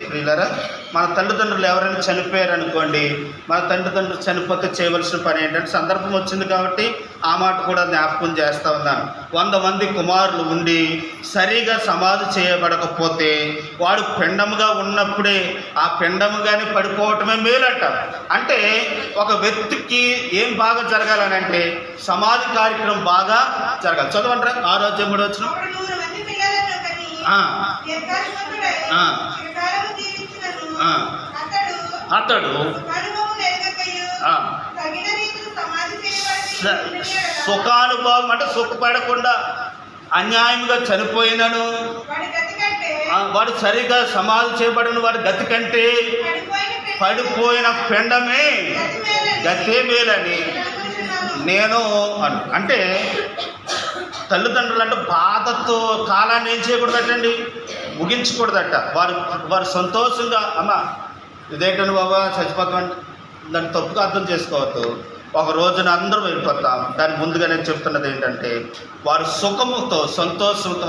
వీళ్ళరా మన తల్లిదండ్రులు ఎవరైనా చనిపోయారు అనుకోండి, మన తల్లిదండ్రులు చనిపోతే చేయవలసిన పని ఏంటంటే, సందర్భం వచ్చింది కాబట్టి ఆ మాట కూడా జ్ఞాపకం చేస్తూ ఉన్నాను. 100 మంది కుమారులు ఉండి సరిగా సమాధి చేయబడకపోతే వాడు పిండముగా ఉన్నప్పుడే ఆ పిండముగానే పడిపోవటమే మేలంట. అంటే ఒక వ్యక్తికి ఏం బాగా జరగాలని అంటే సమాధి కార్యక్రమం బాగా జరగాలి. చదవండి 6వ అధ్యాయం 3వ వచనం. అతడు సుఖానుభవం అంటే సుఖపడకుండా అన్యాయంగా చనిపోయినను వాడు సరిగా సమాధి చేయబడిన వాడి గతి కంటే పడిపోయిన పిండమే గతే మేలని నేను అంటే తల్లిదండ్రులు అంటే బాధతో కాలాన్ని ఏం చేయకూడదటండి, ముగించకూడదట. వారు సంతోషంగా అమ్మ ఇదేంటండి బాబా చచ్చిపోతాం దాన్ని తప్పుగా అర్థం చేసుకోవద్దు. ఒక రోజున అందరూ వెళ్ళిపోతాం. దాని ముందుగా నేను చెప్తున్నది ఏంటంటే వారు సుఖముతో సంతోషంతో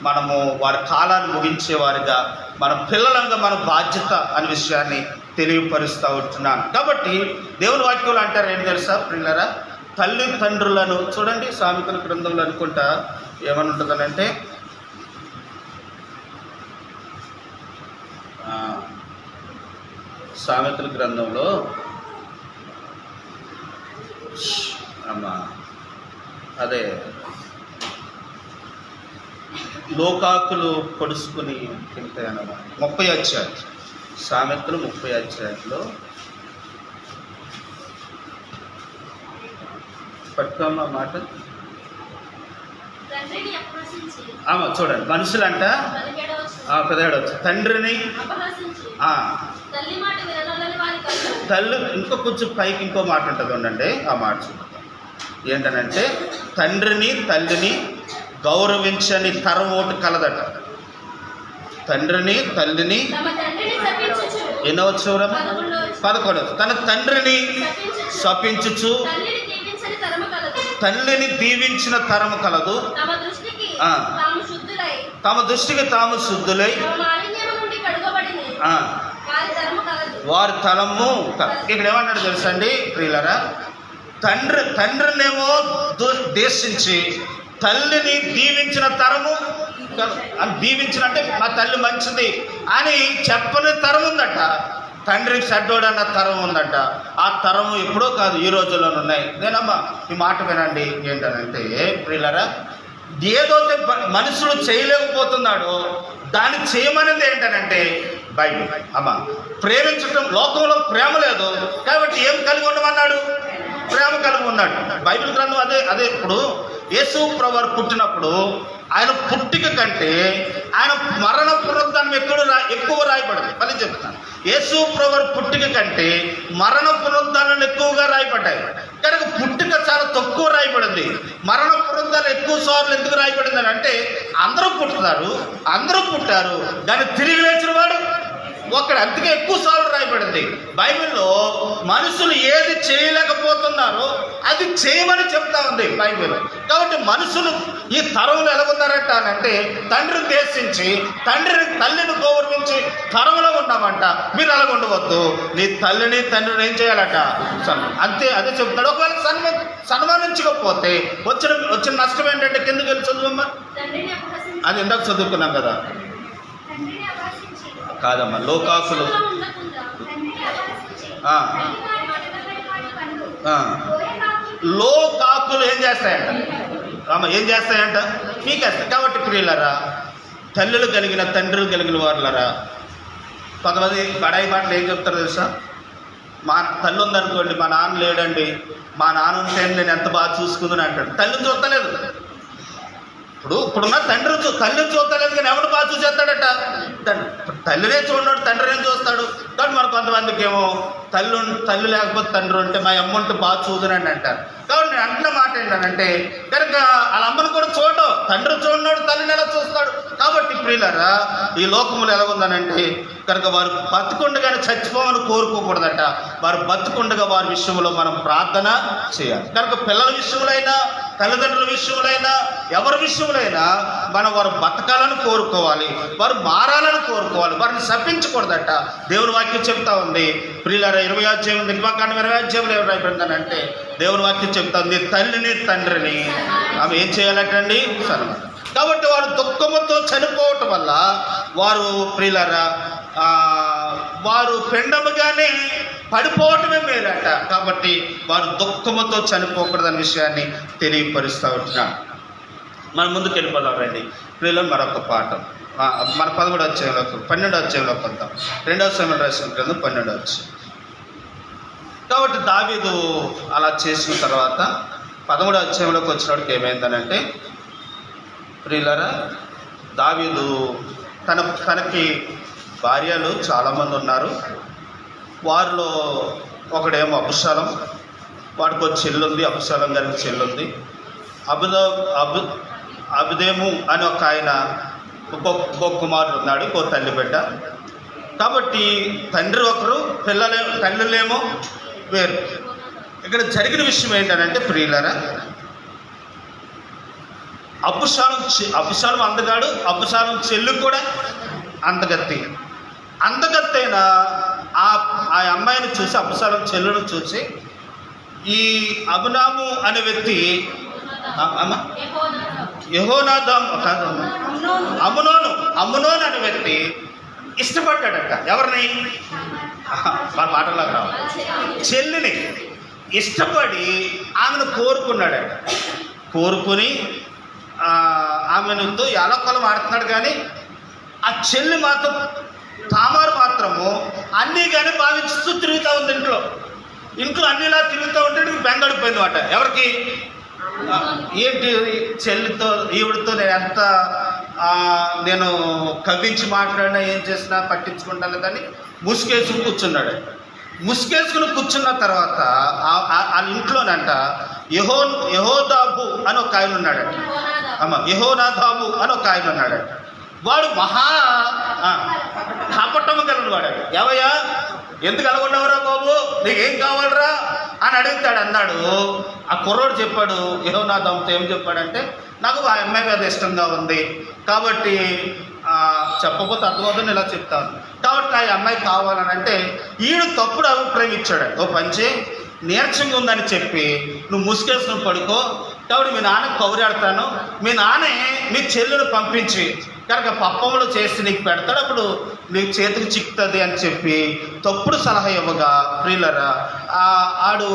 మనము వారి కాలాన్ని ముగించేవారిగా మన పిల్లలంగా మన బాధ్యత అనే విషయాన్ని తెలియపరుస్తూ ఉంటున్నాను. కాబట్టి దేవుని వాక్యంలో అంటారు ఏంటి తెలుసా పిల్లరా, తల్లిదండ్రులను చూడండి. సామెతల గ్రంథంలో అనుకుంటా ఏమని ఉంటుందనంటే, సామెతల గ్రంథంలో అదే లోకాకులు పొడుచుకుని తింటాయన్నమాట. 30వ అధ్యాయం సామెతలు 30వ అధ్యాయంలో పట్టుకోమ్మా మాట. చూడండి మనుషులంట 17వ తండ్రిని తల్లి ఇంకో కొంచెం పైకి ఇంకో మాట ఉంటుంది ఉండండి. ఆ మాట ఏంటనంటే తండ్రిని తల్లిని గౌరవించని తరం ఒకటి కలదట. తండ్రిని తల్లిని ఎన్నో వచ్చేవరం 11 తన తండ్రిని శపించుచు తల్లిని దీవించిన తరము కలదు. తమ దృష్టికి తాము శుద్ధులై వారి తలము. ఇక్కడ ఏమన్నాడు తెలుసా అండి ప్రియులరా, తండ్రినేమో దేశించి తల్లిని దీవించిన తరము దీవించిన అంటే మా తల్లి మంచిది అని చెప్పని తరం ఉందట. తండ్రికి చెడ్డోడన్న తరం ఉందట. ఆ తరము ఎప్పుడో కాదు, ఈ రోజుల్లోనే ఉన్నాయి. నేనమ్మా ఈ మాట వినండి. ఏంటనంటే ప్రియులరా, ఏదైతే మనుషులు చేయలేకపోతున్నాడో దాన్ని చేయమనేది ఏంటనంటే బైబిల్. అమ్మ ప్రేమించటం, లోకంలో ప్రేమ లేదు కాబట్టి ఏం కలిగి ఉండమన్నాడు? ప్రేమ కలిగి ఉన్నాడు. బైబిల్ గ్రంథం అదే. ఇప్పుడు యేసు ప్రభువు పుట్టినప్పుడు ఆయన పుట్టిక కంటే ఆయన మరణ పునరుద్ధానం ఎక్కువ రాయబడింది. మళ్ళీ చెప్తాను, యేసు ప్రభువు పుట్టిక కంటే మరణ పునరుద్ధానాలు ఎక్కువగా రాయబడ్డాయి. కనుక పుట్టిక చాలా తక్కువ రాయబడింది. మరణ పునరుద్ధానం ఎక్కువ సార్లు ఎందుకు రాయబడింది అని అంటే అందరూ పుట్టారు దాన్ని తిరిగి లేచిన వాడు ఒక్కడ, అందుకే ఎక్కువ సార్లు రాయబడింది. బైబిల్లో మనుషులు ఏది చేయలేకపోతున్నారో అది చేయమని చెప్తా ఉంది బైబిల్. కాబట్టి మనుషులు ఈ తరంలో ఎలాగున్నారట అని అంటే తండ్రిని దేశించి తల్లిని గౌరవించి తరంలో ఉన్నామంట. మీరు అలాగ ఉండవద్దు. నీ తల్లిని తండ్రిని ఏం చేయాలట? అంతే, అదే చెప్తాడు. ఒకవేళ సన్మానించకపోతే వచ్చిన నష్టం ఏంటంటే కిందకి వెళ్ళి చదువమ్మా. అది ఇందాక చదువుకున్నాం కదా. కాదమ్మా, లోకాకులు ఏం చేస్తాయంట? ఏం చేస్తాయంట? పీకేస్తాయి. కాబట్టి ప్రియులరా, తల్లులు కలిగిన తండ్రులు కలిగిన వారులరా, కొంతమంది బడాయి మాటలు ఏం చెప్తారో తెలుసా? మా తల్లి ఉందనుకోండి, మా నాన్న లేడండి, మా నాన్న ఉంటే నేను ఎంత బాగా చూసుకుందని అంటాడు. తల్లిని చూస్తలేదు. ఇప్పుడున్న తల్లిని చూస్తలేదు కానీ ఎవరు బాగా చూసేస్తాడట? తల్లినే చూడడు, తండ్రినే చూస్తాడు. కాబట్టి మరి కొంతమందికి ఏమో తల్లి లేకపోతే తండ్రి ఉంటే మా అమ్మ ఉంటే బాగా చూదునని అంటారు. కాబట్టి నేను అంటున్న మాట ఏంటంటే కనుక వాళ్ళ అమ్మను కూడా చూడడు, తండ్రి చూడన్నాడు, తల్లిని ఎలా చూస్తాడు? కాబట్టి ప్రియులారా, ఈ లోకములు ఎలాగుందనంటే కనుక వారు బతుకుండగానే చచ్చిపోమని కోరుకోకూడదట. వారు బతుకుండగా వారి విషయంలో మనం ప్రార్థన చేయాలి. కనుక పిల్లల విషయంలో అయినా తల్లిదండ్రుల విషయంలోనైనా ఎవరి విషయంలోనైనా మనం వారు బతకాలని కోరుకోవాలి, వారు మారాలని కోరుకోవాలి, వారిని శపించకూడదట. దేవుని వాక్యం చెప్తా ఉంది ప్రియులారా, 20వ అధ్యాయం నిర్మాకాండం 20వ అధ్యాయంలో ఏం రాయబడిందనంటే దేవుని వాక్యం చెప్తా ఉంది, తల్లిని తండ్రిని ఆమె ఏం చేయాలటండి? సన్మానం. కాబట్టి వారు దుఃఖముతో చనిపోవటం వల్ల వారు ప్రియులారా వారు పిండముగానే పడిపోవటమే మేలట. కాబట్టి వారు దుఃఖముతో చనిపోకూడదనే విషయాన్ని తెలియపరుస్తూ ఉంటున్నాను. మనం ముందుకు వెళ్ళిపోదాం రండి ప్రియులను. మరొక పాఠం మన 11వ అధ్యాయంలోకి 12వ అధ్యాయంలోకి వద్దాం. 2వ సమయంలో రాసిన గ్రంథం 12వ అధ్యాయం. కాబట్టి దావీదు అలా చేసిన తర్వాత 13వ అధ్యాయంలోకి వచ్చినప్పటికి ఏమైందనంటే ప్రియులారా, దావీదు తనకి భార్యలు చాలామంది ఉన్నారు. వారిలో ఒకడేమో అబుషాలం, వాడికి ఒక చెల్లుంది, అబుషాలం గారికి చెల్లుంది. అబుదేము అని ఒక ఆయన ఒక కుమారుడు ఉన్నాడు, ఇంకో తల్లి బిడ్డ. కాబట్టి తండ్రి ఒకరు, తల్లులేమో వేరు. ఇక్కడ జరిగిన విషయం ఏంటంటే ప్రియులారా, అబుషాలం అందగాడు, అబుషాలం చెల్లు కూడా అందగత్తైన ఆ అమ్మాయిని చూసి, అబుషాలం చెల్లును చూసి ఈ అబునాము అనే వ్యక్తి అమ్నోను అనే వ్యక్తి ఇష్టపడ్డాడట. ఎవరిని? వాళ్ళ మాటల్లోకి రావాలి. చెల్లిని ఇష్టపడి ఆమెను కోరుకున్నాడట. కోరుకుని ఆమెనుతో ఎలకొలం ఆడుతున్నాడు. కానీ ఆ చెల్లి మాత్రం, తామారు మాత్రము అన్నీ కానీ భావిస్తూ తిరుగుతూ ఉంది. ఇంట్లో అన్నిలా తిరుగుతూ ఉంటే బెంగడిపోయింది మాట. ఎవరికి? ఏంటి చెల్లితో ఈవిడితో నేను కవ్వించి మాట్లాడినా ఏం చేసినా పట్టించుకుంటాను లేదని ముసుగేసుకుని కూర్చున్నాడు. ముసుగేసుకుని కూర్చున్న తర్వాత వాళ్ళ ఇంట్లోనంట యెహోదాబు అని ఒక ఆయన ఉన్నాడట. యెహోనాదాబు అని ఒక ఆయన ఉన్నాడట. వాడు మహా కపటము కలిగిన వాడట. ఏవయ్యా, ఎందుకు అలాగున్నావురా బాబు, నీకేం కావాలరా అని అడుగుతాడు. అన్నాడు ఆ కుర్రోడు చెప్పాడు, యెహోనాదాబుతో ఏం చెప్పాడంటే, నాకు ఆ అమ్మాయి మీద ఇష్టంగా ఉంది కాబట్టి చెప్పకపోతే అర్థమవుతుంది ఇలా చెప్తాను, కాబట్టి ఆ అమ్మాయి కావాలని అంటే ఈడు తప్పుడు అభిప్రాయం ఇచ్చాడు. ఓ పంచి నీరసంగా ఉందని చెప్పి నువ్వు ముసుగేసుకుని పడుకో, కాబట్టి మీ నాన్నకు కౌరాడతాను, మీ నాన్నే మీ చెల్లెను పంపించి కనుక పప్పములు చేసి నీకు పెడతాడు, అప్పుడు నీకు చేతికి చిక్కుతుంది అని చెప్పి తప్పుడు సలహా ఇవ్వగా ప్రియులరా ఆడు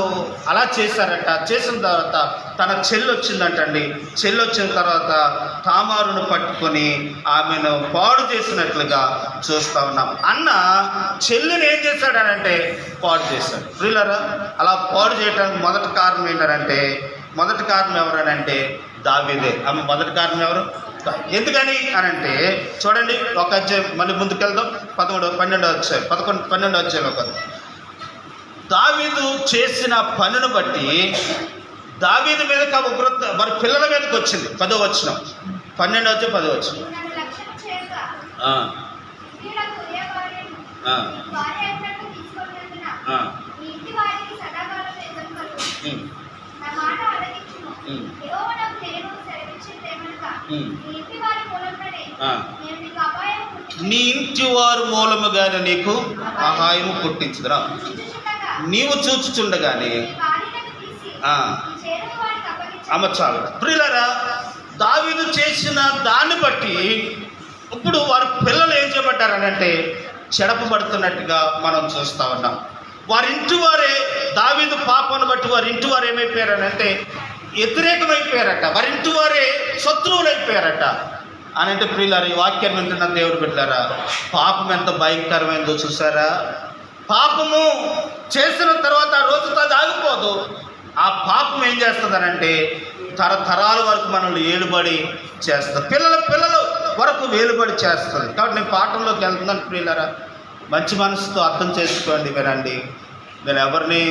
అలా చేశారట. చేసిన తర్వాత తన చెల్లి వచ్చిందంటండి. చెల్లి వచ్చిన తర్వాత తామారును పట్టుకొని ఆమెను పాడు చేసినట్లుగా చూస్తూ ఉన్నాం. అన్న చెల్లిని ఏం చేశాడనంటే పాడు చేశాడు. ప్రియులరా అలా పాడు చేయడానికి మొదటి కారణం ఏంటంటే, మొదటి కారణం ఎవరనంటే దావీదే. ఆమె మొదటి కారణం ఎవరు? ఎందుకని అనంటే చూడండి, ఒక అధ్యాయం మళ్ళీ ముందుకెళ్దాం. 12వ అధ్యాయంలో దావీదు చేసిన పనును బట్టి దావీదు మీద ఉగ్రత మరి పిల్లల మీదకి వచ్చింది. 10వ వచనం, 12వ అధ్యాయం 10వ వచనం. నీ ఇంటి వారి మూలముగానే నీకు అహాయము పుట్టించుదురా, నీవు చూచుచుండగానే చాలు. ప్రియులారా, దావీదు చేసిన దాన్ని బట్టి ఇప్పుడు వారి పిల్లలు ఏం చేయబడ్డారనంటే చెడపబడుతున్నట్టుగా మనం చూస్తూ ఉన్నాం. వారింటి వారే దావీదు పాపను బట్టి వారింటి వారు ఏమైపోయారనంటే వ్యతిరేకమైపోయారట. వారింటి వారే శత్రువులు అయిపోయారట అని అంటే ప్రియులారా, ఈ వాక్యం వింటున్న దేవుడు బిడ్డలారా, పాపం ఎంత భయంకరమైందో చూసారా? పాపము చేసిన తర్వాత ఆ రోజుతో అది ఆగిపోదు. ఆ పాపం ఏం చేస్తుందనంటే తరతరాల వరకు మనల్ని ఏలుబడి చేస్తుంది, పిల్లల వరకు వేలుబడి చేస్తుంది. కాబట్టి నేను పాఠంలోకి వెళ్తున్నాను ప్రియులారా. మంచి మనసుతో అర్థం చేసుకోండి, వినండి. నేను ఎవరిని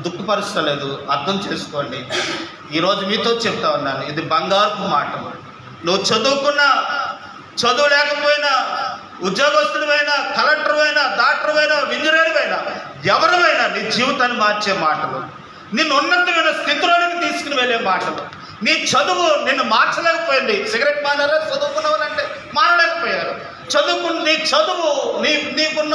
దుఃఖపరచలేదు, అర్థం చేసుకోండి. ఈరోజు మీతో చెప్తా ఉన్నాను, ఇది బంగారపు మాట. నువ్వు చదువుకున్నా, చదువు లేకపోయినా, ఉద్యోగస్తుడివైనా, కలెక్టర్వైనా, డాక్టర్వైనా, ఇంజనీర్వైనా, ఎవరివైనా నీ జీవితాన్ని మార్చే మాటలు, నిన్ను ఉన్నతమైన స్థితిలోనికి తీసుకుని వెళ్ళే మాటలు. నీ చదువు నిన్ను మార్చలేకపోయింది. సిగరెట్ మానారా? చదువుకున్న వాళ్ళంటే మానలేకపోయారు. నీ చదువు నీకున్న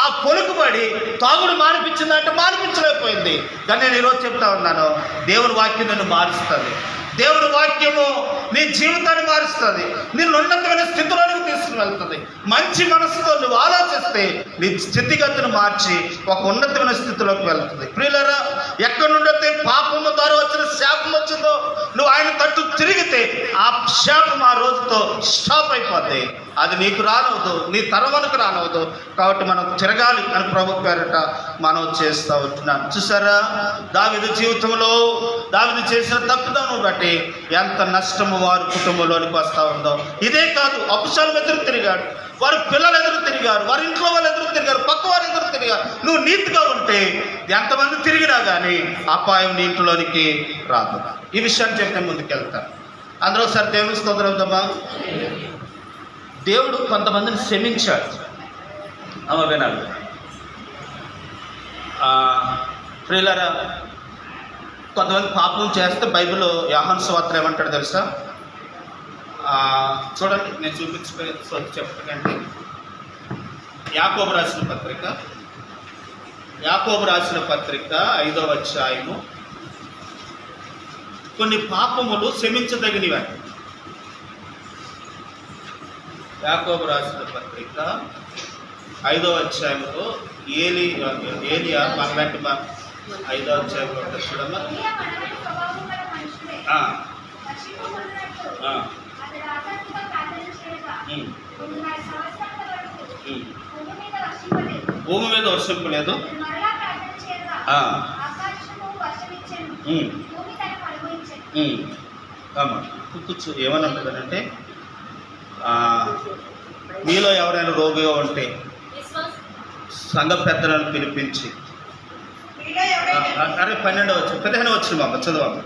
ఆ పొలుకుబడి తాగుడు మానిపించిందంటే మానిపించలేకపోయింది. కానీ నేను ఈరోజు చెప్తా ఉన్నాను, దేవుని వాక్యం నిన్ను మారుస్తుంది. దేవుని వాక్యము నీ జీవితాన్ని మారుస్తుంది, నిన్ను ఉన్నతమైన స్థితిలోనికి తీసుకుని వెళ్తుంది. మంచి మనసుతో నువ్వు ఆలోచిస్తే నీ స్థితిగతిని మార్చి ఒక ఉన్నతమైన స్థితిలోకి వెళ్తుంది. ప్రియులారా, ఎక్కడి నుండైతే పాపము ద్వారా వచ్చిన శాపం వచ్చిందో నువ్వు ఆయన తట్టు తిరిగితే ఆ శాపం ఆ రోజుతో స్టాప్ అయిపోద్ది. అది నీకు రానవదు, నీ తరమునకు రానవదు. కాబట్టి మనం తిరగాలి అని ప్రభు పేరట మనం చేస్తూ ఉంటున్నాం. చూసారా, దావీదు జీవితంలో దావీదు చేసిన తప్పుదనం బట్టి ఎంత నష్టము వారి కుటుంబంలోనికి వస్తూ ఉందో. ఇదే కాదు, అబ్షాలోము ఎదురు తిరిగాడు, వారి పిల్లలు ఎదురు తిరిగారు, వారి ఇంట్లో వాళ్ళు ఎదురు తిరిగారు, పక్క వారు ఎదురు తిరిగారు. నువ్వు నీతిగా ఉంటే ఎంతమంది తిరిగినా కానీ అపాయం నీ ఇంట్లోనికి రాదు. ఈ విషయాన్ని చెప్తే ముందుకెళ్తాను. అందరూ ఒకసారి దేవుని స్తోత్రం చెప్దామా. దేవుడు కొంతమందిని క్షమించాడు. వినాలి ప్రియులారా, కొంతమంది పాపం చేస్తే బైబిల్లో యోహాను సువార్త ఏమంటాడు తెలుసా? చూడండి, నేను చెప్పకండి. యాకోబు రాసిన పత్రిక 5వ అధ్యాయము. కొన్ని పాపములు క్షమించదగినవి. యాకోబు రాసిన పత్రిక 5వ అధ్యాయంలో ఏలియా మనలాంటి 5వ అధ్యాయంలో ఉంటుంది చూడమ్మా. భూమి మీద వర్షింపలేదు, కూర్చో. ఏమని ఉంటుందంటే, మీలో ఎవరైనా రోగిగా ఉంటే సంఘ పెద్దలను పిలిపించి, 15వ వచ్చిన బాబా చదవమ్మ.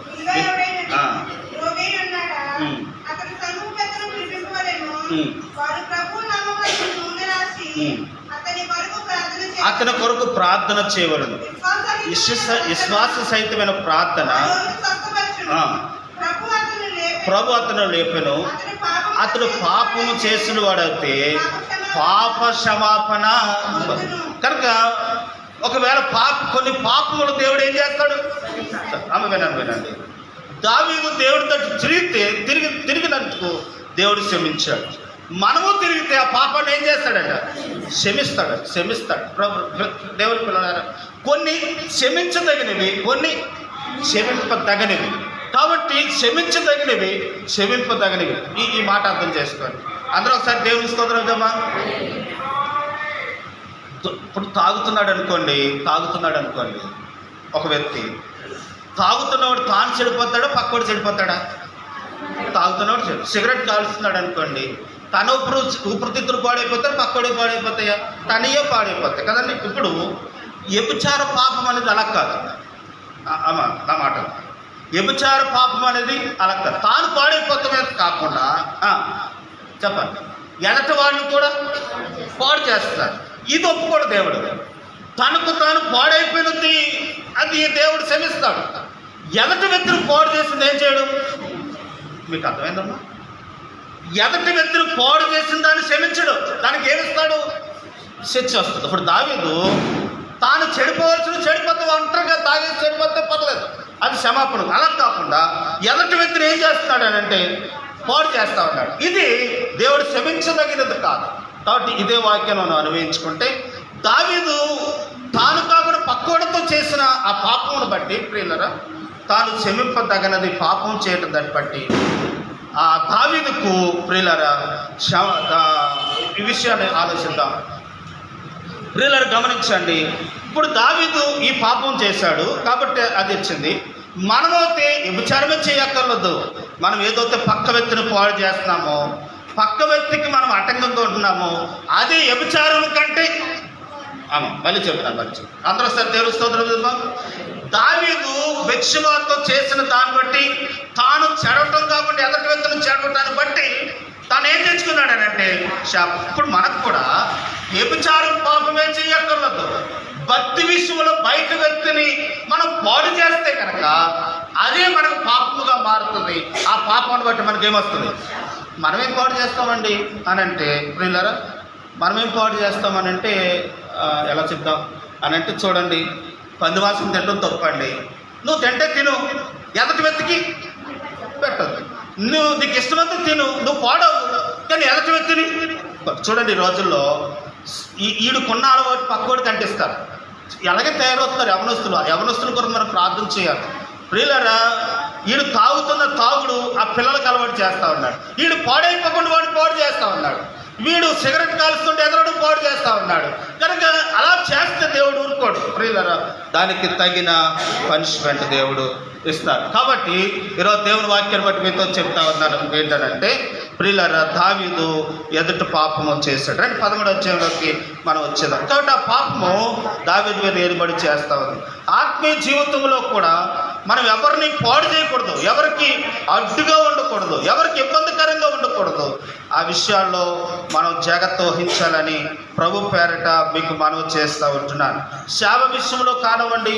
అతని కొరకు ప్రార్థన చేయవలను. విశ్వాస సహితమైన ప్రార్థన. ప్రభు అతను లేపెను. అతడు పాపము చేసిన వాడైతే పాప క్షమాపణ. కనుక ఒకవేళ కొన్ని పాపములు దేవుడు ఏం చేస్తాడు? వినండి. దావీదు దేవుడి తట్టు తిరిగినందుకు దేవుడు క్షమించాడు. మనము తిరిగితే ఆ పాపాన్ని ఏం చేస్తాడట? క్షమిస్తాడు. దేవుడి పిల్లలారా, కొన్ని క్షమించదగినవి, కొన్ని క్షమింపదగినవి. కాబట్టి క్షమింపదగినవి ఈ మాట అర్థం చేసుకోండి. అందరూ ఒకసారి దేవుని స్తోత్రం చెప్దామా. ఇప్పుడు తాగుతున్నాడు అనుకోండి, ఒక వ్యక్తి తాగుతున్నవాడు తాను చెడిపోతాడా, పక్కోడు చెడిపోతాడా? తాగుతున్నవాడు సిగరెట్ కాలుస్తున్నాడు అనుకోండి, తన ఊపిరితిత్తులు పాడైపోతాడు, పక్కోడు పాడైపోతాయా? తనయే పాడైపోతాయి కదండి. ఇప్పుడు వ్యభిచార పాపం అనేది అలా కాదు. నా మాట, వ్యభిచార పాపం అనేది అలా కాదు. తాను పాడైపోతామే కాకుండా చెప్పండి, ఎదటి వాళ్ళని కూడా పాడు చేస్తారు. ఇది ఒప్పుకోడు దేవుడు. తనకు తాను పాడైపోయినది అది దేవుడు క్షమిస్తాడు. ఎదటి వ్యక్తిని పాడు చేసింది ఏం చేయడం? మీకు అర్థమైందమ్మా? ఎదటి వ్యక్తిని పాడు చేసిన దాన్ని క్షమించడు, దానికి ఏమిస్తాడు? శిక్ష వస్తుంది. ఇప్పుడు దావీదు తాను చెడిపోతే ఒంటరిగా తాగేసి చెడిపోతే పర్లేదు, అది క్షమాపణ. అలా కాకుండా ఎదటి వ్యక్తిని ఏం చేస్తున్నాడు అని అంటే పాడు చేస్తా ఉన్నాడు. ఇది దేవుడు క్షమించదగినది కాదు. కాబట్టి ఇదే వాక్యం మనం అన్వయించుకుంటే, దావీదు తాను కాకుండా పక్కోడితో చేసిన ఆ పాపమును బట్టి ప్రియులరా, తాను క్షమింపదగినది పాపం చేయటం దాన్ని బట్టి ఆ దావీదుకు ప్రియులరా ఈ విషయాన్ని ఆలోచిద్దాం. ప్రియులరా గమనించండి. ఇప్పుడు దావీదు ఈ పాపం చేశాడు కాబట్టి అది వచ్చింది. మనమైతే వ్యభిచారమే చేయక్కర్లేదు. మనం ఏదైతే పక్క వ్యక్తిని పాడు చేస్తున్నామో, పక్క వ్యక్తికి మనం ఆటంకంగా ఉంటున్నామో, అది వ్యభిచారం కంటే మళ్ళీ చెప్తాను. అందరూ సార్ దేవుని స్తోత్రం. దావీదు బెత్షెబాతో చేసిన దాన్ని బట్టి తాను చెడవటం కాబట్టి ఎదటి వ్యక్తులను చెడవటాన్ని బట్టి తాను ఏం తెచ్చుకున్నాడనంటే శాపం. ఇప్పుడు మనకు కూడా వ్యభిచారం పాపమే చేయక్కర్లేదు. భక్తి విషయంలో బయట వ్యక్తిని మనం పాడు చేస్తే కనుక అదే మనకు పాపముగా మారుతుంది. ఆ పాపాన్ని బట్టి మనకేమొస్తుంది? మనమేం పాడు చేస్తామండి అని అంటే ప్రియులారా, మనమేం పాడు చేస్తామనంటే ఎలా చెప్తాం అని అంటే చూడండి, పందివాసం తినడం తప్పండి. నువ్వు తింటే తిను, ఎదటి వ్యక్తికి పెట్టదు. నీకు ఇష్టమంతా తిను, నువ్వు పాడవు, కానీ ఎదటి వ్యక్తిని చూడండి. ఈ రోజుల్లో ఈడుకున్న అలవాటు పక్కోడికి అంటిస్తారు. ఎలాగే తయారవుతున్నారు యవనస్తుల కొరకు మనం ప్రార్థన చేయాలి. ప్రియులారా, వీడు తాగుతున్న తాగుడు ఆ పిల్లలకు అలవాటు చేస్తూ ఉన్నాడు. వీడు పాడైపోకుండా వాడు పాడు చేస్తూ ఉన్నాడు. వీడు సిగరెట్ కాలుస్తుంటే ఎదరడు పాడు చేస్తూ ఉన్నాడు. కనుక అలా చేస్తే దేవుడు ఊరుకోడు. ప్రియులారా, దానికి తగిన పనిష్మెంట్ దేవుడు ఇస్తారు. కాబట్టి ఈరోజు దేవుని వాక్యాన్ని బట్టి మీతో చెప్తా ఉన్నాను ఏంటంటే, ప్రియులారా, దావీదు ఎదుటి పాపము చేశాడు. రండి 13వ అధ్యాయంలోకి మనం వచ్చేదాం. కాబట్టి ఆ పాపము దావీదు మీద ఏలుబడి చేస్తా ఉంది. ఆత్మీయ జీవితంలో కూడా మనం ఎవరిని పాడు చేయకూడదు, ఎవరికి అడ్డుగా ఉండకూడదు, ఎవరికి ఇబ్బందికరంగా ఉండకూడదు. ఆ విషయాల్లో మనం జాగ్రత్త వహించాలని ప్రభు పేరట మీకు మనవి చేస్తూ ఉంటున్నాను. సేవ విషయంలో కానివ్వండి,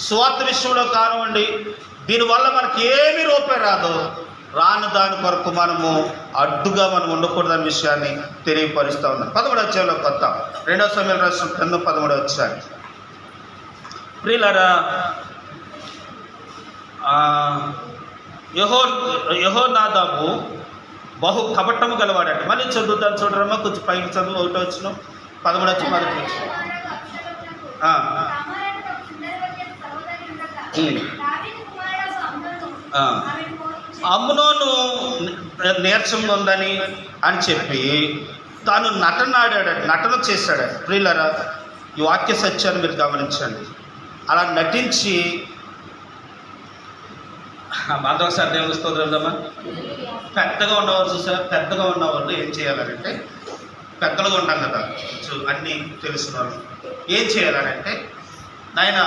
స్వార్థ విషయంలో కానివ్వండి, దీనివల్ల మనకి ఏమీ రూపాయి రాదు. రాను దాని కొరకు మనము అడ్డుగా మనం ఉండకూడదనే విషయాన్ని తెలియపరుస్తూ ఉన్నాం. 13వ అధ్యాయంలోకి వద్దాం. 2వ సమూయేలు రాసిన గ్రంథం 13వ అధ్యాయం. ప్రియులారా, యెహోనాదాబు బహు కపటము గలవాడట. మళ్ళీ చదువుతాను చూడరమ్మా, కొంచెం పైకి చదువు. 1వ వచనం 13వ అధ్యాయం 1వ వచనం. అమ్నోను నీరసంగా ఉందని అని చెప్పి తాను నటన చేశాడు. ప్రియులారా, ఈ వాక్య సత్యాన్ని మీరు గమనించండి. అలా నటించి మాధవసారి దేవుని స్తోత్రమా, పెద్దగా ఉన్నవారు చూసారు, పెద్దగా ఉన్నవాళ్ళు ఏం చేయాలంటే, పెద్దలుగా ఉంటాం కదా, అన్నీ తెలిసిన వాళ్ళు ఏం చేయాలనంటే, నాయన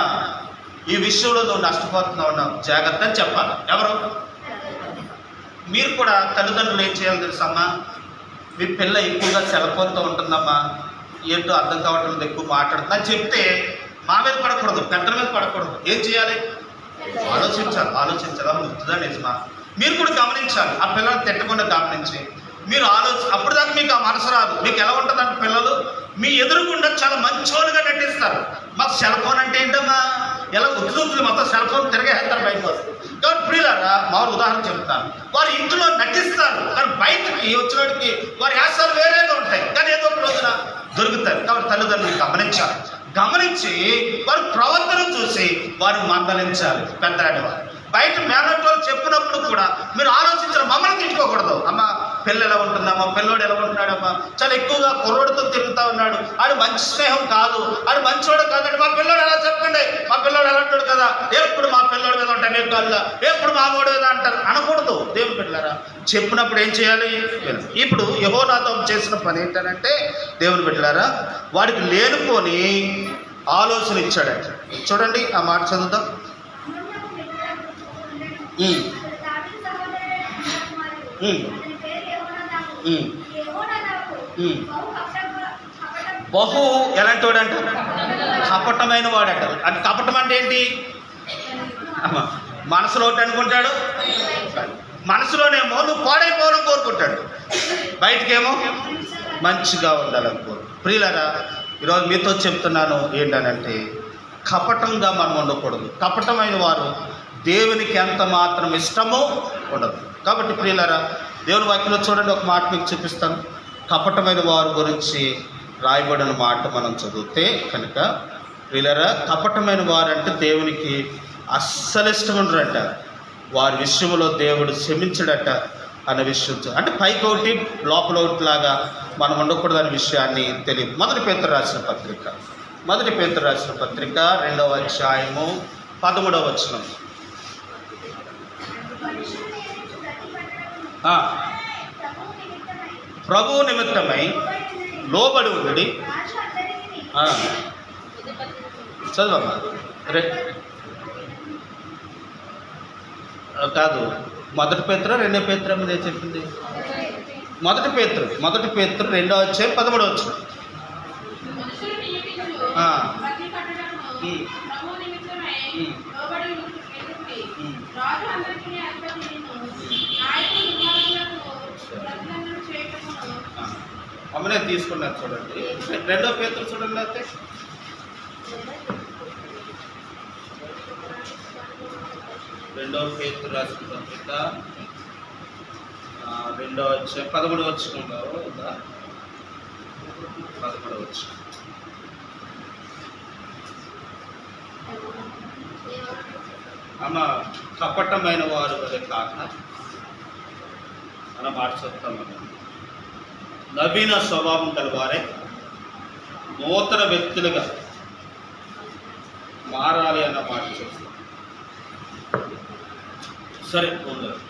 ఈ విషయంలో నువ్వు నష్టపోతున్నావు, జాగ్రత్త అని చెప్పాలి. ఎవరు? మీరు కూడా తల్లిదండ్రులు ఏం చేయాలి తెలుసమ్మా? మీ పిల్ల ఎక్కువగా సెలవుతో ఉంటుందమ్మా, ఏంటో అర్థం కావట్లేదు, ఎక్కువ మాట్లాడుతుందని చెప్తే మా మీద పడకూడదు, పెద్దల మీద పడకూడదు. ఏం చేయాలి? ఆలోచించాలి. ముద్దుదా నిజమా? మీరు కూడా గమనించాలి. ఆ పిల్లల్ని తిట్టకుండా గమనించి మీరు అప్పుడు దాకా మీకు ఆ మనసు రాదు. మీకు ఎలా ఉంటుందంటే, పిల్లలు మీ ఎదురుగుండా చాలా మంచోళ్ళుగా నటిస్తారు. మాకు సెల్ ఫోన్ అంటే ఏంటమ్మా, ఎలా ఉత్తుతుంది, మొత్తం సెల్ ఫోన్ తిరగేస్తారు బయటకు వస్తుంది. కాబట్టి ప్రియులారా, మామూలు ఉదాహరణ చెప్తాను. వారు ఇంట్లో నటిస్తారు, కానీ బయటకి వచ్చినోడికి వారి యాసాలు వేరేగా ఉంటాయి, కానీ ఏదో ఒక రోజున దొరుకుతాయి. కాబట్టి తల్లిదండ్రులు గమనించి వారి ప్రవర్తన చూసి వారు మందలించాలి. పెద్దలాంటి వారు బయట మేనటోళ్ళు చెప్పినప్పుడు కూడా మీరు ఆలోచించాలి. మమ్మల్ని తిట్టుకోకూడదు. అమ్మ పిల్ల ఎలా ఉంటుందమ్మా, పిల్లోడు ఎలా ఉంటున్నాడమ్మా, చాలా ఎక్కువగా కుర్రోడితో తిరుగుతూ ఉన్నాడు, ఆడు మంచి స్నేహం కాదు, ఆడు మంచివాడు కాదండి, మా పిల్లోడు ఎలా చెప్పండి, మా పిల్లోడు ఎలా ఉంటాడు కదా, ఎప్పుడు మా పిల్లోడి మీద ఉంటాయి మీరు కాళ్ళ, ఎప్పుడు మా వాడు మీద అంటారు అనకూడదు. దేవుని బిడ్డలారా, చెప్పినప్పుడు ఏం చేయాలి? ఇప్పుడు యెహోనాదాబు చేసిన పని ఏంటంటే, దేవుని బిడ్డలారా, వాడికి లేనిపోని ఆలోచన ఇచ్చాడట. చూడండి, ఆ మాట చదువుతాం. బహు ఎలాంటి వాడంట? కపటమైన వాడట. అంటే కపటం అంటే ఏంటి? మనసులో ఒకటి అనుకుంటాడు, మనసులోనేమో నువ్వు పాడైపోవాలని కోరుకుంటాడు, బయటకేమో మంచిగా ఉండాలని కోరు. ప్రియులారా, ఈరోజు మీతో చెప్తున్నాను ఏంటనంటే, కపటంగా మనం ఉండకూడదు. కపటమైన వారు దేవునికి ఎంత మాత్రం ఇష్టమో ఉండదు. కాబట్టి ప్రియులారా, దేవుని వాక్యంలో చూడండి, ఒక మాట మీకు చూపిస్తాను. కపటమైన వారి గురించి రాయబడిన మాట మనం చదివితే కనుక, ప్రియులారా, కపటమైన వారంటే దేవునికి అస్సలు ఇష్టం ఉండరట. వారి విషయంలో దేవుడు క్షమించడట అనే విషయం. అంటే పైకి ఒకటి లోపల ఒకటి లాగా మనం ఉండకూడదు అనే విషయాన్ని తెలియదు. మొదటి పేతురు రాసిన పత్రిక 2వ అధ్యాయము 13వ వచనం. ప్రభువు నిమిత్తమై లోబడి ఉండి చదవమ్మా. కాదు, మొదటి పేతురు 2వ పేతురు మీద ఏం చెప్పింది? మొదటి పేతురు 2వ అధ్యాయం 13వ వచనం. రాజు అందరికీ అధిపతి నేను, నాయకులు దుర్మార్గులకు ప్రతిదండన చేయటమును. అమ్మనే తీసుకున్నారు చూడండి. 2 పేతురు చూడండి. అయితే 2 పేతురు రాసిన పత్రిక 2వ అధ్యాయం 13వ వచనంలో ఉందా? 11వ వచనం. అమ్మ కపటమైన వారు వలె కాక అన్న మాట చెప్తామన్నా, నవీన స్వభావం కలవారే నూతన వ్యక్తులుగా మారాలి అన్న మాట చెప్తాం. సరే ఉండదు.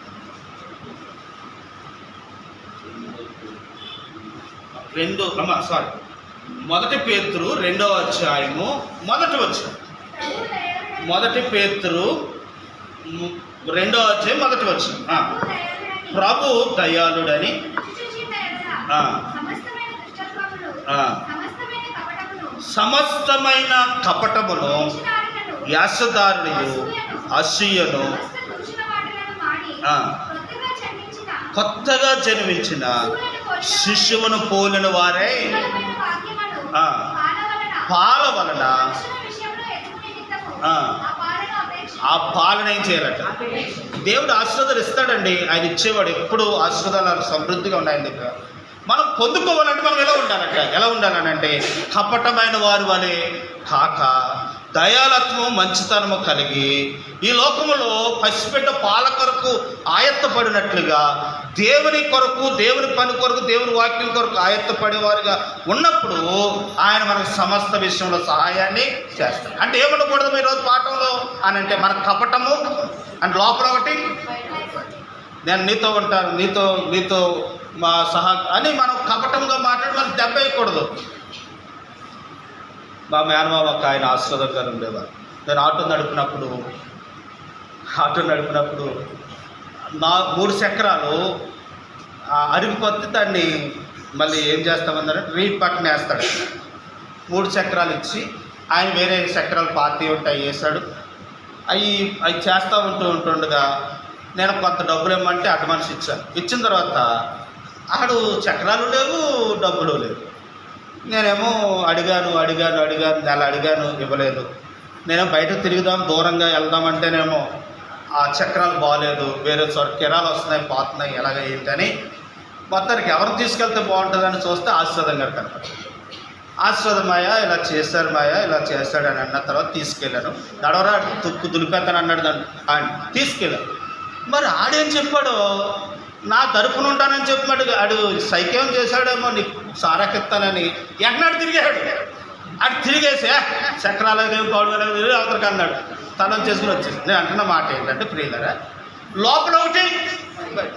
1 పేతురు 2వ అధ్యాయము 1వ వచనం. 1 పేతురు 2వ అధ్యాయం 1వ వచనం. ప్రభు దయాళుడని సమస్తమైన కపటమును యాసదారునియు అసూయను కొత్తగా జన్మించిన శిశువును పోలిన వారే పాల వలన ఆ పాలన ఏం చేయాలట? దేవుడు ఆశీర్వాదాలు ఇస్తాడండి. ఆయన ఇచ్చేవాడు ఎప్పుడు ఆశీర్వాదాలు సమృద్ధిగా ఉన్నాయండి. మనం పొందుకోవాలంటే మనం ఎలా ఉండాలనంటే కపటమైన వారి వలె కాక దయాలత్వం మంచితనము కలిగి ఈ లోకములో పసిబిడ్డ పాల కొరకు ఆయత్తపడినట్లుగా దేవుని కొరకు, దేవుని పని కొరకు, దేవుని వాక్యం కొరకు ఆయత్తపడేవారుగా ఉన్నప్పుడు ఆయన మనకు సమస్త విషయంలో సహాయాన్ని చేస్తాడు. అంటే ఏమనకూడదు ఈరోజు పాఠంలో అని అంటే మన కపటము అంటే లోపల ఒకటి, నేను నీతో ఉంటాను, నీతో మా సహా అని మనం కపటంగా మాట్లాడి మనం దెబ్బ వేయకూడదు. మా మేనమామ ఒక ఆయన ఆశీర్వాదంగా ఉండేవారు. నేను ఆటో నడిపినప్పుడు నా 3 చక్రాలు అరిగిపోతే దాన్ని మళ్ళీ ఏం చేస్తామన్నారంటే రీట్ పక్కన వేస్తాడు. 3 చక్రాలు ఇచ్చి ఆయన వేరే చక్రాలు పాతి ఉంటాయి వేసాడు. అవి చేస్తూ ఉంటుండగా నేను కొంత డబ్బులు ఇవ్వమంటే అడ్వాన్స్ ఇచ్చాను. ఇచ్చిన తర్వాత ఆడు చక్రాలు లేవు, డబ్బులు లేవు. నేనేమో అడిగాను, నెల అడిగాను, ఇవ్వలేదు. నేనేమో బయటకు తిరుగుదాం, దూరంగా వెళ్దామంటేనేమో ఆ చక్రాలు బాగాలేదు, వేరే చోట కిరాలు వస్తున్నాయి, పోతున్నాయి, ఎలాగ ఏంటని మొత్తానికి ఎవరు తీసుకెళ్తే బాగుంటుందని చూస్తే ఆశీర్వాదం గారు కనపడి, ఆశీర్వాదం మాయా ఇలా చేశారు, మాయా ఇలా చేశాడని అన్న తర్వాత తీసుకెళ్ళాను. నడవరా తుక్కు దులిపేస్తాను అన్నాడు. ఆయన తీసుకెళ్ళాను. మరి ఆడేం చెప్పాడో నా తరపున ఉంటానని చెప్పాడు. ఆడు సైక్యం చేశాడేమో నీకు సారాకెత్తానని ఎక్కడాడు తిరిగాడు. అటు తిరిగేసి చక్రాలదేవి పౌడలేదు అవతరికి అన్నాడు. తనం చేసుకుని వచ్చేసి నేను అంటున్న మాట ఏంటంటే ప్రియులరా, లోపల ఒకటి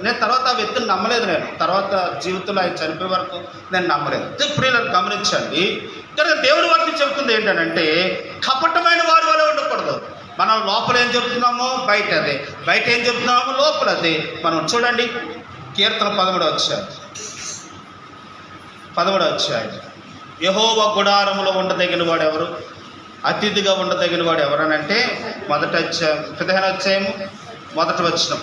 నేను తర్వాత ఆ వ్యక్తిని నమ్మలేదు. నేను తర్వాత జీవితంలో ఆయన చనిపోయే వరకు నేను నమ్మలేదు. ప్రియులను గమనించండి. కానీ దేవుడి వాక్యం చెబుతుంది ఏంటంటే కపటమైన వారి వల్ల ఉండకూడదు. మనం లోపల ఏం చెప్తున్నామో బయట అదే, బయట ఏం చెప్తున్నామో లోపల అదే. మనం చూడండి కీర్తన 11వ అధ్యాయం. యెహోవా గుడారములో ఉండదగిన వాడు ఎవరు, అతిథిగా ఉండదగిన వాడు ఎవరనంటే 1వ అధ్యాయం 15వ అధ్యాయము 1వ వచనం.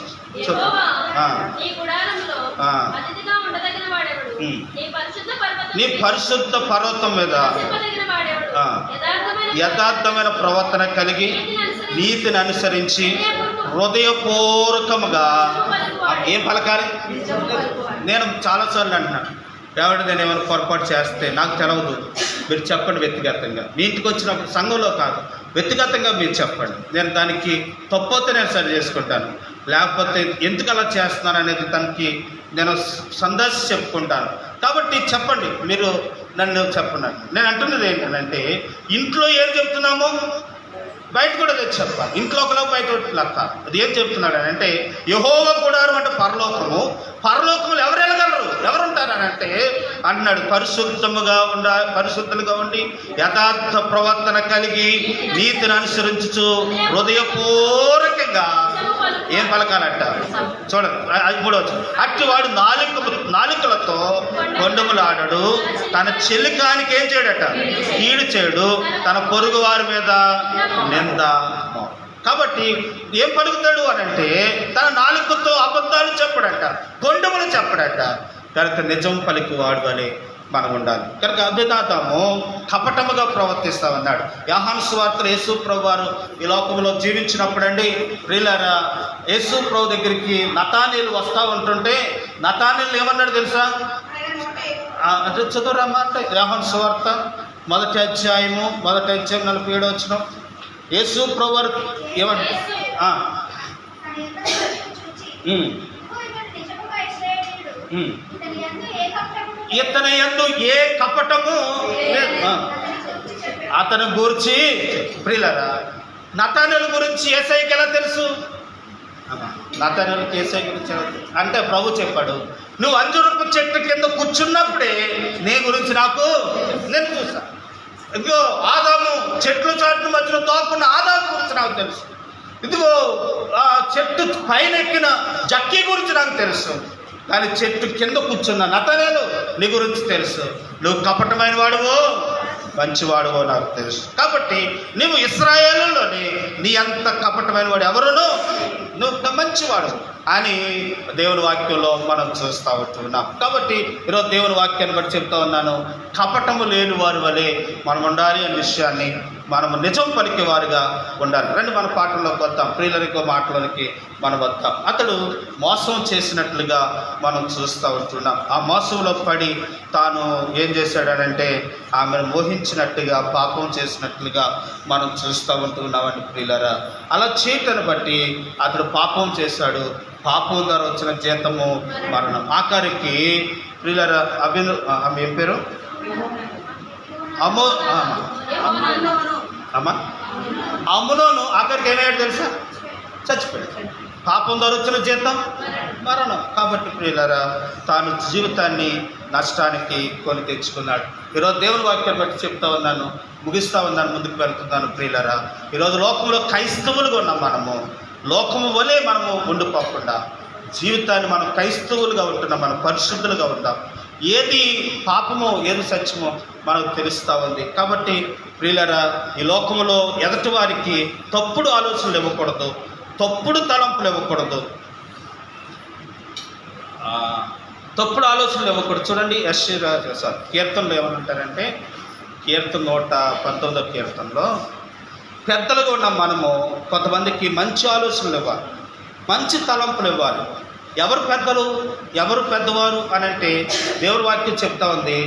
నీ పరిశుద్ధ పర్వతం మీద యథార్థమైన ప్రవర్తన కలిగి నీతిని అనుసరించి హృదయపూర్వకముగా ఏం పలకాలి? నేను చాలాసార్లు అంటున్నాను, కాబట్టి నేను ఏమైనా పొరపాటు చేస్తే నాకు తెలవదు, మీరు చెప్పండి వ్యక్తిగతంగా. మీ ఇంటికి వచ్చినప్పుడు సంఘంలో కాదు, వ్యక్తిగతంగా మీరు చెప్పండి. నేను దానికి తప్పైతే నేను సరి చేసుకుంటాను, లేకపోతే ఎందుకు అలా చేస్తున్నాను అనేది తనకి నేను సందేశం చెప్పుకుంటాను. కాబట్టి చెప్పండి, మీరు నన్ను చెప్పండి. నేను అంటున్నది ఏంటంటే ఇంట్లో ఏం చెప్తున్నామో బయట కూడా తెచ్చి చెప్పాలి. ఇంట్లో ఒకలా బయట లెక్క. అది ఏం చెప్తున్నాడు అని అంటే యెహోవా గుడారం అంటే పరలోకములు ఎవరు వెళ్ళగలరు, ఎవరుంటారని అంటే అంటున్నాడు పరిశుద్ధులుగా ఉండి యథార్థ ప్రవర్తన కలిగి నీతిని అనుసరించు హృదయపూర్వకంగా ఏం పలకాలంట చూడండి. అది కూడా వచ్చింది. అట్టివాడు నాలుకలతో కొండములాడడు, తన చెలికానికి ఏం చేయడట, కీడు చేయడు, తన పొరుగు వారి మీద నింద. కాబట్టి ఏం పలుకుతాడు అని అంటే తన నాలుకతో అబద్ధాలు చెప్పడట, కొండములు చెప్పడట. కనుక నిజం పలికివాడు అని మనం ఉండాలి. కనుక అభిదాతము కపటముగా ప్రవర్తిస్తామన్నాడు. యోహాను సువార్తలో యేసు ప్రభు వారు ఈ లోకంలో జీవించినప్పుడండి ప్రియులారా, యేసు ప్రభు దగ్గరికి నతానీయులు వస్తూ ఉంటుంటే నతానీయులు ఏమన్నాడు తెలుసా? అంటే చదువురామా అంటే యోహాను సువార్త 1వ అధ్యాయము 47 వచనం. యేసు ప్రభు వారు ఏమంటారు? ఇతని యందు ఏ కపటము అతను గురించి ప్రియులారా, నతానీయుల గురించి యేసయ్యకి ఎలా తెలుసు? నతానీయులకి యేసయ్య గురించి అంటే ప్రభు చెప్పాడు, నువ్వు అంజూరపు చెట్టు కింద కూర్చున్నప్పుడే నీ గురించి నేను చూసా. ఇదిగో ఆదాము చెట్లు చాటును మధ్యలో తోకున్న ఆదాము గురించి నాకు తెలుసు. ఇదిగో ఆ చెట్టు పైన ఎక్కిన జక్కీ గురించి నాకు తెలుసు. కానీ చెట్టు కింద కూర్చున్న నతనేలు నీ గురించి తెలుసు. నువ్వు కపటమైన వాడువో మంచివాడువో నాకు తెలుసు. కాబట్టి నువ్వు ఇశ్రాయేలులోని నీ అంత కపటమైన వాడు ఎవరునో నువ్వు మంచివాడు అని దేవుని వాక్యంలో మనం చూస్తూ ఉంటున్నాం. కాబట్టి ఈరోజు దేవుని వాక్యాన్ని బట్టి చెప్తా ఉన్నాను, కపటము లేని వారి వలె మనం ఉండాలి అనే విషయాన్ని మనము నిజం పలికేవారుగా ఉండాలి. రండి మన పాటల్లోకి వద్దాం, ప్రియులరికో మాటలోనికి మనం వద్దాం. అతడు మోసం చేసినట్లుగా మనం చూస్తూ ఉంటున్నాం. ఆ మోసంలో పడి తాను ఏం చేశాడనంటే ఆమెను మోహించినట్టుగా పాపం చేసినట్లుగా మనం చూస్తూ ఉంటున్నామండి ప్రియులరా. అలా చేయటను బట్టి అతడు పాపం చేశాడు. పాపం ద్వారా వచ్చిన జీతము మరణం. ఆఖరికి ప్రియులరా ఆమె ఏం పేరు? అమ్ములోను ఆఖరికి ఏమయ్యాడు తెలుసా? చచ్చిపోయాడు. పాపం ద్వారా వచ్చిన జీతం మరణం. కాబట్టి ప్రియులారా, తాను జీవితాన్ని నష్టానికి కొని తెచ్చుకున్నాడు. ఈరోజు దేవుని వాక్యాన్ని బట్టి చెప్తా ఉన్నాను, ముగిస్తూ ఉన్నాను, ముందుకు వెళ్తున్నాను ప్రియులారా. ఈరోజు లోకంలో క్రైస్తవులుగా ఉన్నాం. మనము లోకము వలె మనము ఉండిపోకుండా జీవితాన్ని మనం క్రైస్తవులుగా ఉంటున్నాం, మనం పరిశుద్ధులుగా ఉంటాం. ఏది పాపమో ఏది సత్యమో మనకు తెలుస్తూ ఉంది. కాబట్టి ప్రియులారా, ఈ లోకంలో ఎదుటి వారికి తప్పుడు ఆలోచనలు ఇవ్వకూడదు, తప్పుడు తలంపులు ఇవ్వకూడదు, తప్పుడు ఆలోచనలు ఇవ్వకూడదు. చూడండి కీర్తనలో ఏమనంటారంటే, కీర్తన 119వ కీర్తనలో పెద్దలుగా ఉన్నాం మనము కొంతమందికి మంచి ఆలోచనలు ఇవ్వాలి, మంచి తలంపులు ఇవ్వాలి. ఎవరు పెద్దలు, ఎవరు పెద్దవారు అని అంటే దేవుడి వాక్యం చెప్తా ఉంది.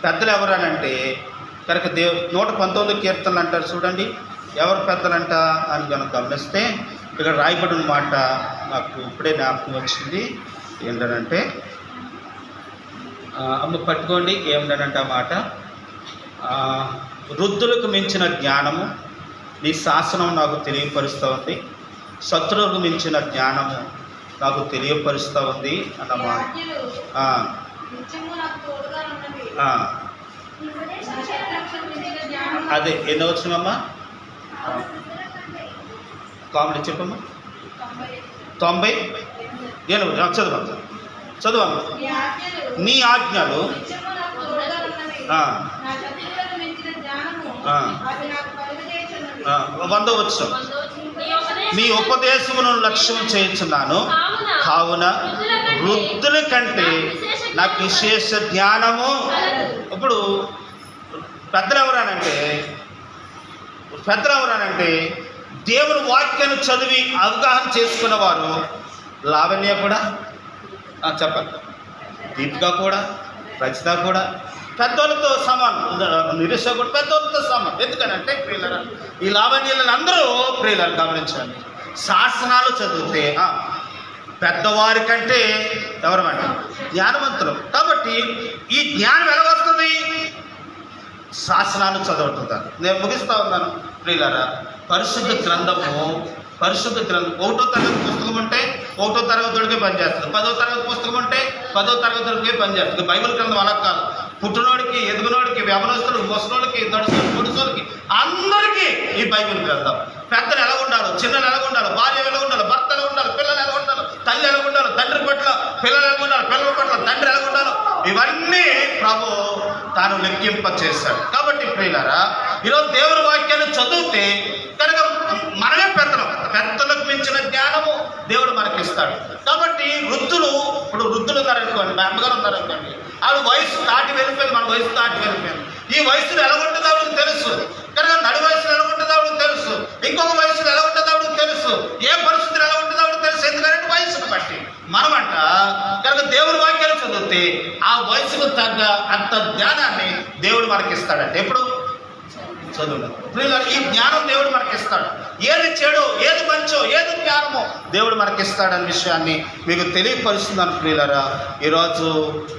పెద్దలు ఎవరు అని అంటే కనుక 119 కీర్తనలు అంటారు. చూడండి ఎవరు పెద్దలంట అని కనుక గమనిస్తే ఇక్కడ రాయబడిన మాట నాకు ఇప్పుడే జ్ఞాపకం వచ్చింది. ఏంటనంటే అమ్మ పట్టుకోండి, ఏమిటనంటే ఆ మాట, వృద్ధులకు మించిన జ్ఞానము నీ శాసనం నాకు తెలియపరుస్తూ ఉంది, శత్రువులకు మించిన జ్ఞానము నాకు తెలియపరుస్తూ ఉంది అన్నమాట. అదే ఎన్నో వచ్చినమ్మా? కామెడీ చెప్పమ్మా. 98 చదువమ్మా. నీ ఆజ్ఞలు 100 వచ్చిన నీ ఉపదేశమును లక్ష్యం చేయించున్నాను, కావున వృద్ధుల కంటే నాకు విశేష జ్ఞానము. ఇప్పుడు పెద్దలు ఎవరనంటే దేవుని వాక్యాన్ని చదివి అవగాహన చేసుకున్నవారు. లావణ్య కూడా చెప్పాలి, దీపిక కూడా, రచిత కూడా పెద్దోళ్ళతో సమానం, నిరీక్ష కూడా పెద్దోళ్ళతో సమానం. ఎందుకనంటే ప్రియులరా, ఈ లావణ్యులను అందరూ ప్రియులను గమనించండి, శాసనాలు చదివితే పెద్దవారి కంటే ఎవరమంట జ్ఞానవంతులు. కాబట్టి ఈ జ్ఞానం ఎలా వస్తుంది? శాసనాలు చదవటం. నేను ముగిస్తా ఉన్నాను ప్రియులారా. పరిశుద్ధ గ్రంథం 1వ తరగతి పుస్తకం ఉంటే 1వ తరగతికే పనిచేస్తుంది, 10వ తరగతి పుస్తకం ఉంటే 10వ తరగతికే పనిచేస్తుంది. బైబిల్ గ్రంథం అలా కాదు. పుట్టినోడికి, ఎదుగునోడికి, వ్యవనస్తులకు, ముసలోడికి, దడుసులకు, పొడుసోడికి అందరికీ ఈ బైబిల్ గ్రంథం. పెద్దలు ఎలా ఉండాలి, చిన్నలు ఎలా ఉండాలి, భార్య ఎలా ఉండాలి, భర్త ఎలా ఉండాలి, పిల్లలు ఎలా ఉండాలి, తల్లి ఎలా ఉండాలి, తండ్రి పట్ల పిల్లలు ఎలా ఉండాలి, పిల్లల పట్ల తండ్రి ఎలా ఉండాలి, ఇవన్నీ ప్రభు తాను లెక్కింప చేశాడు. కాబట్టి ప్రియులారా, ఈరోజు దేవుని వాక్యాన్ని చదివితే కనుక మనమే జ్ఞానము దేవుడు మనకిస్తాడు. కాబట్టి వృద్ధులు, ఇప్పుడు వృద్ధులు ఉన్నారనుకోండి, మా అమ్మగారు ఉన్నారనుకోండి, ఆవిడ వయసు దాటి వెళ్ళిపోయింది, మన వయసు దాటి వెళ్ళిపోయింది. ఈ వయసులో ఎలా ఉంటుందో ఆవిడకి తెలుసు, కనుక నడి వయసులో ఎలా ఉంటుందో ఆవిడకి తెలుసు, ఇంకొక వయసులో ఎలా ఉంటుందో ఆవిడకి తెలుసు, ఏ పరిస్థితులు ఎలా ఉంటుందో ఆవిడకి తెలుసు. ఎందుకంటే వయసును బట్టి మనమంట కనుక దేవుడి వాక్యాలు చదివితే ఆ వయసుకు తగ్గ అంత జ్ఞానాన్ని దేవుడు మనకిస్తాడంట. ఎప్పుడు చదువు ఈ జ్ఞానం దేవుడు మనకిస్తాడు. ఏది చెడు, ఏది మంచో, ఏది జ్ఞానమో దేవుడు మనకిస్తాడనే విషయాన్ని మీకు తెలియపరుస్తున్నాను ప్రియులారా. ఈరోజు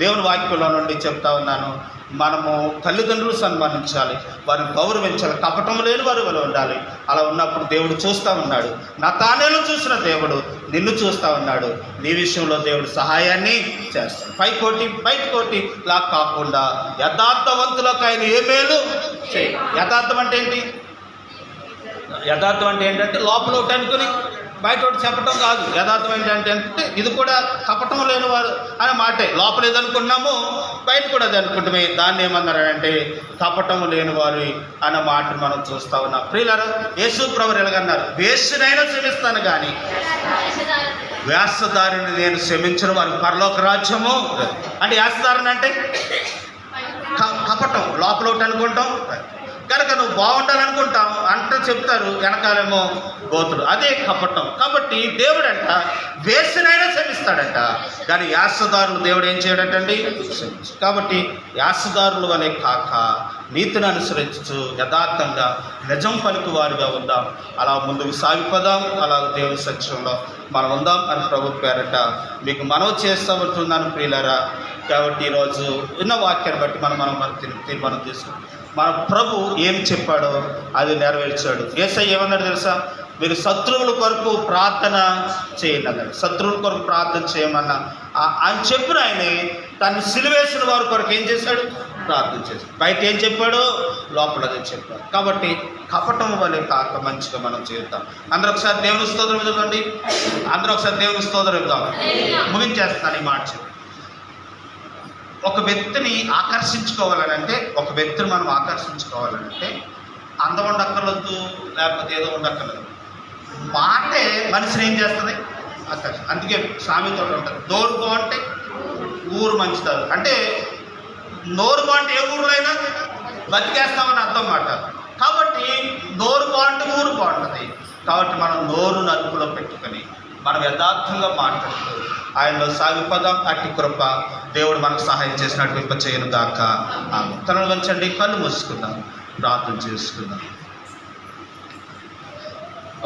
దేవుని వాక్యంలో నుండి చెప్తా ఉన్నాను, మనము తల్లిదండ్రులు సన్మానించాలి, వారిని గౌరవించాలి, కపటం లేని వారి వల్ల ఉండాలి. అలా ఉన్నప్పుడు దేవుడు చూస్తూ ఉన్నాడు. నతానేలు చూసిన దేవుడు నిన్ను చూస్తూ ఉన్నాడు. నీ విషయంలో దేవుడు సహాయాన్ని చేస్తాడు. పైకోటి బయటకోటి లా కాకుండా యథార్థవంతులకు ఆయన ఏ మేలు చేయి. యథార్థం అంటే ఏంటి? యథార్థం అంటే ఏంటంటే లోపల ఒకటి అనుకుని బయట ఒకటి చెప్పటం కాదు. యథార్థం ఏంటంటే ఇది కూడా కపటం లేని వారు అనే మాటే. లోపల ఏది అనుకున్నాము, బయట కూడా అది అనుకుంటామే. దాన్ని ఏమన్నారంటే కపటం లేని వారు అనే మాట మనం చూస్తా ఉన్నాం. ప్రియులారా, యేసు ప్రభువు ఎలాగన్నారు, వేశ్యనైనా క్షమిస్తాను కానీ వేషధారిని నేను క్షమించను వారికి పరలోక రాజ్యము. అంటే వేషధారణ అంటే కపటం, లోపల ఒకటి అనుకుంటాం, కనుక నువ్వు బాగుండాలనుకుంటాం అంట చెప్తారు, వెనకాలేమో గోతుడు, అదే కపటం. కాబట్టి దేవుడంట వేసినైనా క్షమిస్తాడంట, కానీ యాసదారులు దేవుడు ఏం చేయడంటండి, క్షమించు. కాబట్టి యాసదారుల వలె కాక నీతిని అనుసరించు యథార్థంగా నిజం పలుకు వారిగా ఉందాం. అలా ముందుకు సాగిపోదాం. అలా దేవుని సత్యంలో మనం ఉందాం అని ప్రభు పేరట మీకు మనవి చేస్తూ ఉంటున్నాను ప్రియులారా. కాబట్టి ఈరోజు ఉన్న వాక్యాన్ని బట్టి మనం తీర్మానం తీసుకుంటాం. మన ప్రభు ఏం చెప్పాడో అది నెరవేర్చాడు. యేసయ్య ఏమన్నాడు తెలుసా, మీరు శత్రువుల కొరకు ప్రార్థన చేయండి అన్నాడు. శత్రువుల కొరకు ప్రార్థన చేయమన్నా ఆయన చెప్పిన ఆయనే తను సిలువేసిన వారి కొరకు ఏం చేశాడు, ప్రార్థన చేశాడు. బయట ఏం చెప్పాడో లోపల అదే చెప్పాడు. కాబట్టి కపటం వలె కాక మంచిగా మనం చేద్దాం. అందరూ ఒకసారి దేవుని స్తోత్రం ఇవ్వండి. అందరూ ఒకసారి దేవుని స్తోత్రం ఇద్దాం. ముగించేస్తాను ఈ మాట చెప్పి. ఒక వ్యక్తిని ఆకర్షించుకోవాలనంటే, ఒక వ్యక్తిని మనం ఆకర్షించుకోవాలనంటే అందం ఉండక్కర్లొద్దు, లేకపోతే ఏదో ఉండక్కర్లేదు, మాటే మనిషిని ఏం చేస్తుంది, ఆకర్షణ. అందుకే సామెత ఉంటుంది, నోరు బాగుంటే ఊరు మంచిదారు. అంటే నోరు బాగుంటే ఏ ఊర్లో అయినా బతికేస్తామని అర్థం మాట. కాబట్టి నోరు బాగుంటే ఊరు బాగుంటుంది. కాబట్టి మనం నోరు నలుపులో పెట్టుకొని మనం యథార్థంగా మాట్లాడుతూ ఆయనలో సాగిపోదాం. అట్టి కృప దేవుడు మనకు సహాయం చేసినట్టు చేయను గాక. తనలు వంచండి, కళ్ళు మూసుకుందాం, ప్రార్థన చేసుకుందాం.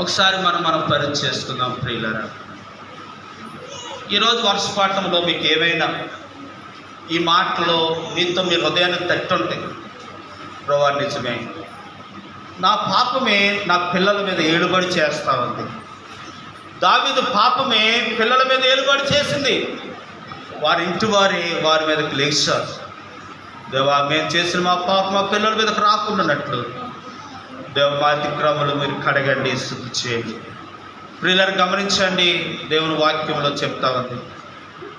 ఒకసారి మనం పరిచయం చేసుకుందాం ప్రియులారా. ఈరోజు వర్షపాఠంలో మీకు ఏమైనా ఈ మాటలో మీతో మీ హృదయాన్ని తట్టుంటాయి. ప్రభువా నిజమే, నా పాపమే నా పిల్లల మీద ఏలుబడి చేస్తూ ఉంది. దావీదు పాపమే పిల్లల మీద ఏలుబడి చేసింది. వారి ఇంటి వారి మీదకి లేచారు. దేవా, మేము చేసిన మా పాపం మా పిల్లల మీదకి రాకుండానట్లు దేవ మా అతిక్రమలు మీరు కడగండి, శుద్ధి చేయండి. ప్రియులారా గమనించండి, దేవుని వాక్యంలో చెప్తా ఉంది,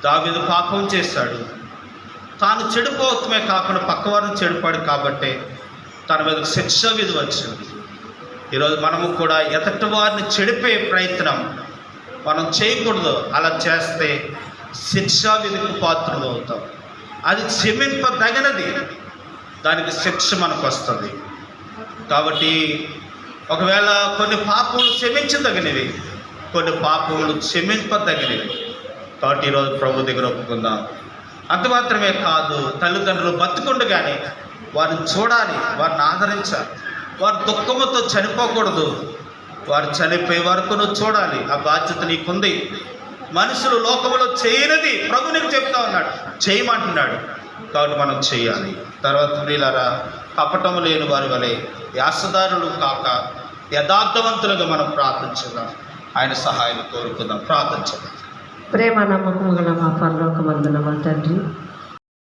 దావీదు పాపం చేశాడు. తాను చెడిపోవటమే కాకుండా పక్కవారిని చెడిపాడు కాబట్టి తన మీద శిక్ష విధి వచ్చింది. ఈరోజు మనము కూడా ఎదటి వారిని చెడిపే ప్రయత్నం మనం చేయకూడదు. అలా చేస్తే శిక్షా విధికి పాత్రలు అవుతాం. అది క్షమింపదగినది, దానికి శిక్ష మనకు వస్తుంది. కాబట్టి ఒకవేళ కొన్ని పాపములు క్షమించదగినవి, కొన్ని పాపములు క్షమింపదగినవి. కాబట్టి ఈరోజు ప్రభు దగ్గర ఒప్పుకుందాం. అంత మాత్రమే కాదు, తల్లిదండ్రులు బతుకుండగానే వారిని చూడాలి, వారిని ఆదరించాలి. వారు దుఃఖముతో చనిపోకూడదు. వారు చనిపోయే వరకు నువ్వు చూడాలి. ఆ బాధ్యత నీకుంది. మనుషులు లోకములో చేయనిది ప్రభు నీకు చెప్తా ఉన్నాడు, చేయమంటున్నాడు. కాబట్టి మనం చేయాలి. తర్వాత ప్రియులారా, కపటము లేని వారి వలె యాసదారులు కాక యథార్థవంతులుగా మనం ప్రార్థించుదాం. ఆయన సహాయం కోరుకుందాం. ప్రార్థించుదాం. ప్రేమ నమ్మకము గల మా పరలోకమందున మా తండ్రి,